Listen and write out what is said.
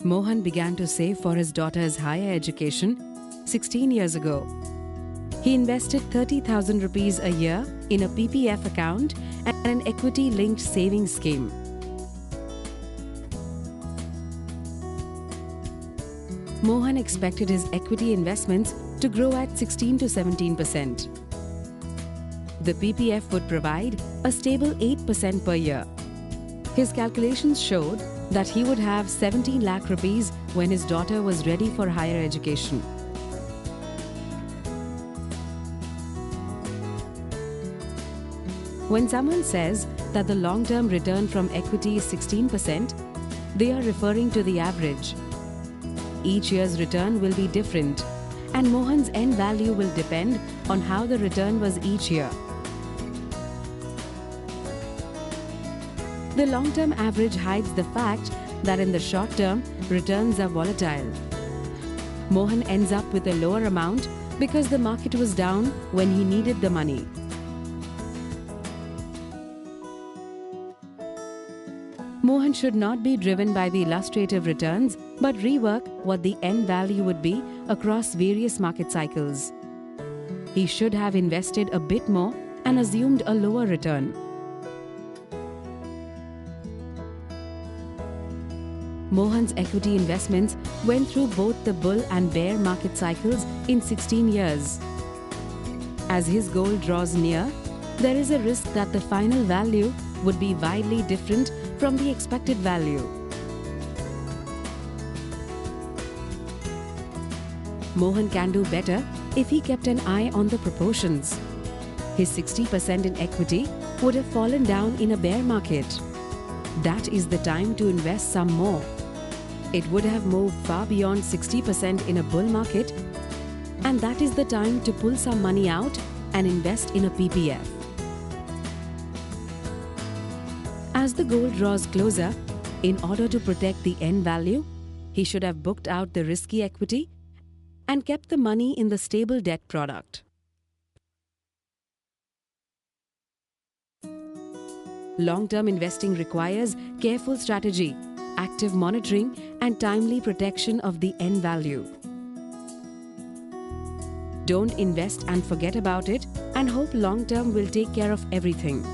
Mohan began to save for his daughter's higher education 16 years ago. He invested 30,000 rupees a year in a PPF account and an equity-linked savings scheme. Mohan expected his equity investments to grow at 16 to 17%. The PPF would provide a stable 8% per year. His calculations showed that he would have 17 lakh rupees when his daughter was ready for higher education. When someone says that the long-term return from equity is 16%, they are referring to the average. Each year's return will be different, and Mohan's end value will depend on how the return was each year. The long-term average hides the fact that in the short term, returns are volatile. Mohan ends up with a lower amount because the market was down when he needed the money. Mohan should not be driven by the illustrative returns, but rework what the end value would be across various market cycles. He should have invested a bit more and assumed a lower return. Mohan's equity investments went through both the bull and bear market cycles in 16 years. As his goal draws near, there is a risk that the final value would be widely different from the expected value. Mohan can do better if he kept an eye on the proportions. His 60% in equity would have fallen down in a bear market. That is the time to invest some more. It would have moved far beyond 60% in a bull market, and that is the time to pull some money out and invest in a PPF. As the goal draws closer, in order to protect the end value, he should have booked out the risky equity and kept the money in the stable debt product. Long-term investing requires careful strategy, active monitoring, and timely protection of the end value. Don't invest and forget about it and hope long-term will take care of everything.